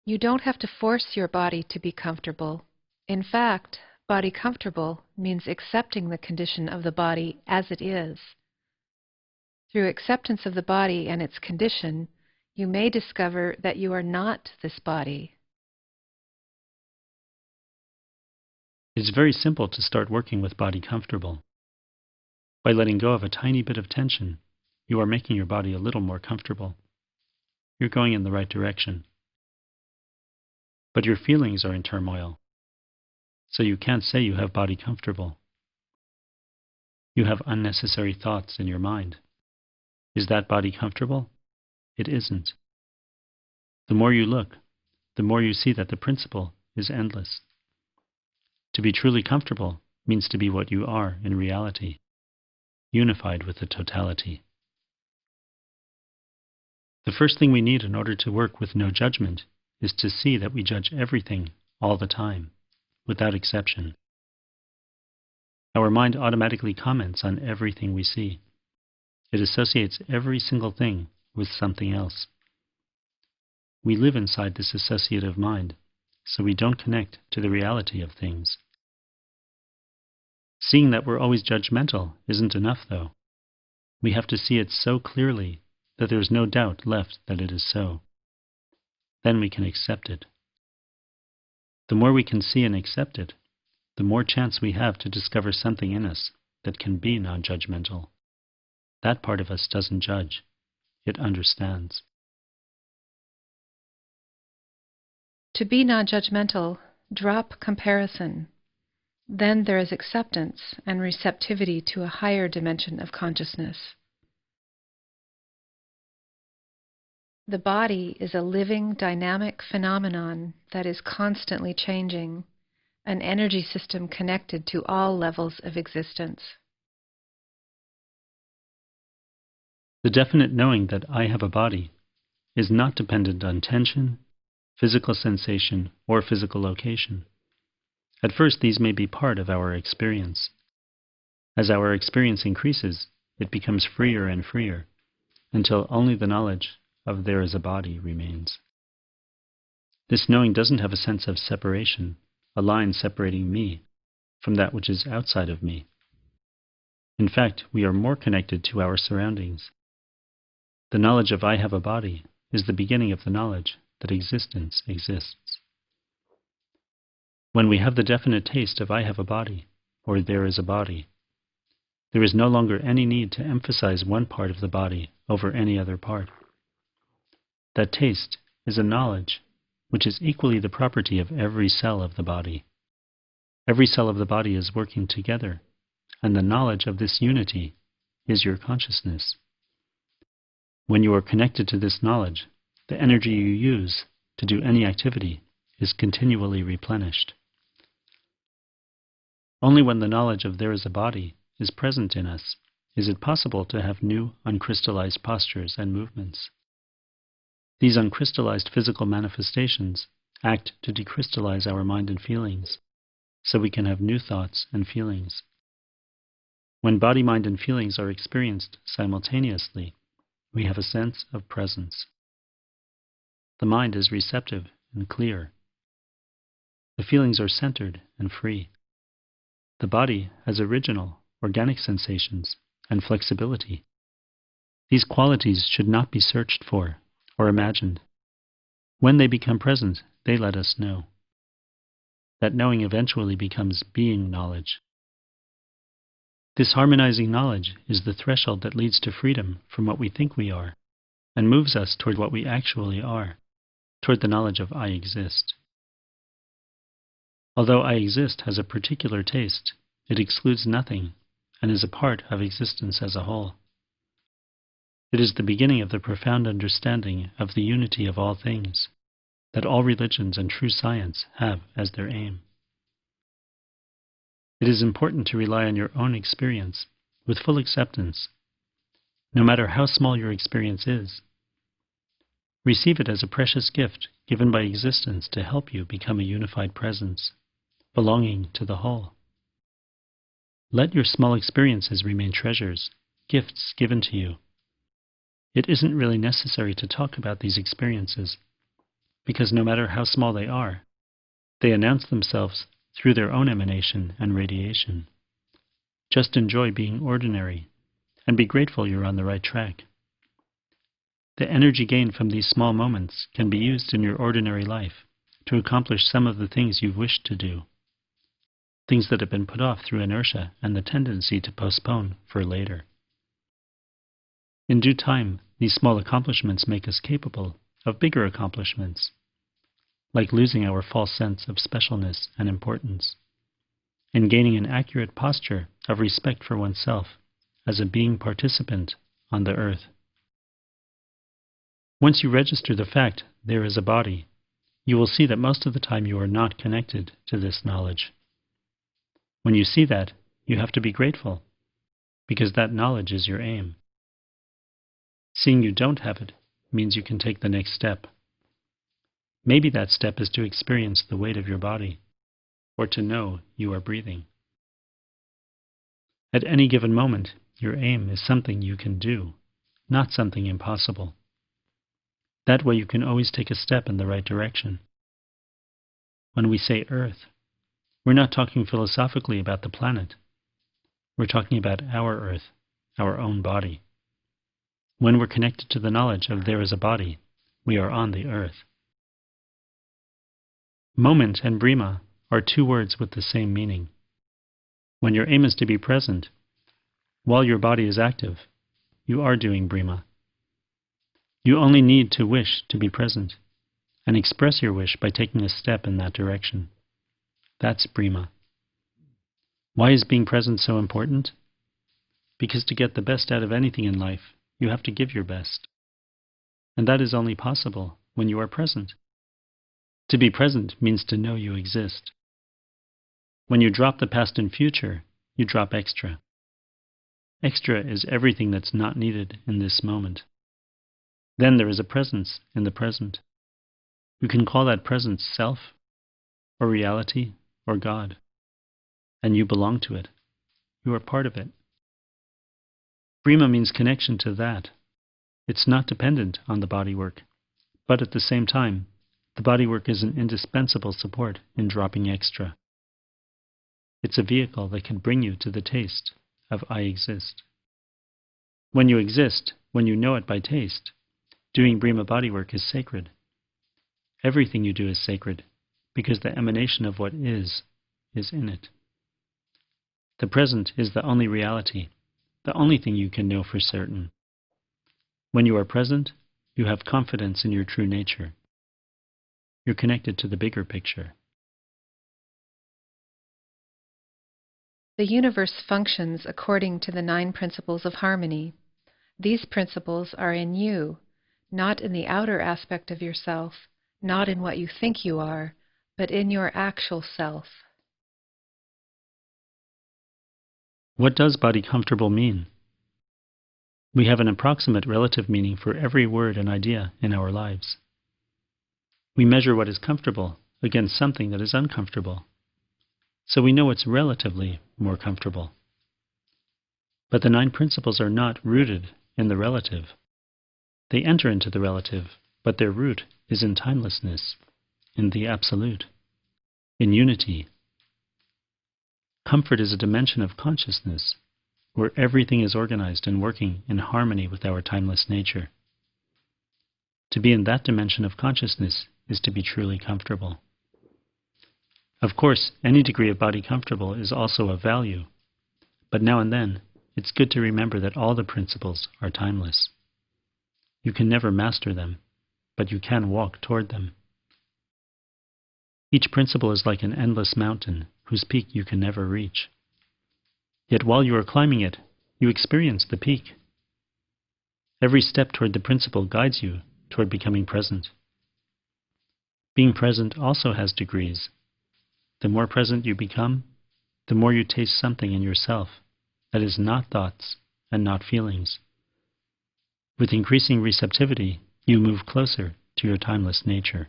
You don't have to force your body to be comfortable. In fact, body comfortable means accepting the condition of the body as it is. Through acceptance of the body and its condition, you may discover that you are not this body. It's very simple to start working with body comfortable. By letting go of a tiny bit of tension, you are making your body a little more comfortable. You're going in the right direction. But your feelings are in turmoil, so you can't say you have body comfortable. You have unnecessary thoughts in your mind. Is that body comfortable? It isn't. The more you look, the more you see that the principle is endless. To be truly comfortable means to be what you are in reality, unified with the totality. The first thing we need in order to work with no judgment is to see that we judge everything all the time, without exception. Our mind automatically comments on everything we see. It associates every single thing with something else. We live inside this associative mind, so we don't connect to the reality of things. Seeing that we're always judgmental isn't enough, though. We have to see it so clearly that there is no doubt left that it is so. Then we can accept it. The more we can see and accept it, the more chance we have to discover something in us that can be non-judgmental. That part of us doesn't judge. It understands. To be non-judgmental, drop comparison. Then there is acceptance and receptivity to a higher dimension of consciousness. The body is a living, dynamic phenomenon that is constantly changing, an energy system connected to all levels of existence. The definite knowing that I have a body is not dependent on tension, physical sensation, or physical location. At first, these may be part of our experience. As our experience increases, it becomes freer and freer, until only the knowledge of there is a body remains. This knowing doesn't have a sense of separation, a line separating me from that which is outside of me. In fact, we are more connected to our surroundings. The knowledge of I have a body is the beginning of the knowledge that existence exists. When we have the definite taste of I have a body, or there is a body, there is no longer any need to emphasize one part of the body over any other part. That taste is a knowledge which is equally the property of every cell of the body. Every cell of the body is working together, and the knowledge of this unity is your consciousness. When you are connected to this knowledge, the energy you use to do any activity is continually replenished. Only when the knowledge of there is a body is present in us is it possible to have new uncrystallized postures and movements. These uncrystallized physical manifestations act to decrystallize our mind and feelings, so we can have new thoughts and feelings. When body, mind, and feelings are experienced simultaneously, we have a sense of presence. The mind is receptive and clear. The feelings are centered and free. The body has original, organic sensations and flexibility. These qualities should not be searched for or imagined. When they become present, they let us know. That knowing eventually becomes being knowledge. This harmonizing knowledge is the threshold that leads to freedom from what we think we are, and moves us toward what we actually are, toward the knowledge of I exist. Although I exist has a particular taste, it excludes nothing, and is a part of existence as a whole. It is the beginning of the profound understanding of the unity of all things, that all religions and true science have as their aim. It is important to rely on your own experience with full acceptance, no matter how small your experience is. Receive it as a precious gift given by existence to help you become a unified presence, belonging to the whole. Let your small experiences remain treasures, gifts given to you. It isn't really necessary to talk about these experiences. because no matter how small they announce themselves through their own emanation and radiation. Just enjoy being ordinary, and be grateful you're on the right track. The energy gained from these small moments can be used in your ordinary life to accomplish some of the things you've wished to do, things that have been put off through inertia and the tendency to postpone for later. In due time, these small accomplishments make us capable of bigger accomplishments, like losing our false sense of specialness and importance, and gaining an accurate posture of respect for oneself as a being participant on the earth. Once you register the fact there is a body, you will see that most of the time you are not connected to this knowledge. When you see that, you have to be grateful, because that knowledge is your aim. Seeing you don't have it means you can take the next step. Maybe that step is to experience the weight of your body, or to know you are breathing. At any given moment, your aim is something you can do, not something impossible. That way you can always take a step in the right direction. When we say Earth, we're not talking philosophically about the planet. We're talking about our Earth, our own body. When we're connected to the knowledge of there is a body, we are on the Earth. Moment and Breema are two words with the same meaning. When your aim is to be present, while your body is active, you are doing Breema. You only need to wish to be present, and express your wish by taking a step in that direction. That's Breema. Why is being present so important? Because to get the best out of anything in life, you have to give your best. And that is only possible when you are present. To be present means to know you exist. When you drop the past and future, you drop extra. Extra is everything that's not needed in this moment. Then there is a presence in the present. You can call that presence self, or reality, or God. And you belong to it. You are part of it. Breema means connection to that. It's not dependent on the bodywork, but at the same time, the bodywork is an indispensable support in dropping extra. It's a vehicle that can bring you to the taste of I exist. When you exist, when you know it by taste, doing Breema bodywork is sacred. Everything you do is sacred, because the emanation of what is in it. The present is the only reality, the only thing you can know for certain. When you are present, you have confidence in your true nature. You're connected to the bigger picture. The universe functions according to the 9 principles of harmony. These principles are in you, not in the outer aspect of yourself, not in what you think you are, but in your actual self. What does body comfortable mean? We have an approximate relative meaning for every word and idea in our lives. We measure what is comfortable against something that is uncomfortable, so we know it's relatively more comfortable. But the 9 principles are not rooted in the relative. They enter into the relative, but their root is in timelessness, in the absolute, in unity. Comfort is a dimension of consciousness, where everything is organized and working in harmony with our timeless nature. To be in that dimension of consciousness is to be truly comfortable. Of course, any degree of body comfortable is also of value, but now and then, it's good to remember that all the principles are timeless. You can never master them, but you can walk toward them. Each principle is like an endless mountain whose peak you can never reach. Yet while you are climbing it, you experience the peak. Every step toward the principle guides you toward becoming present. Being present also has degrees. The more present you become, the more you taste something in yourself that is not thoughts and not feelings. With increasing receptivity, you move closer to your timeless nature.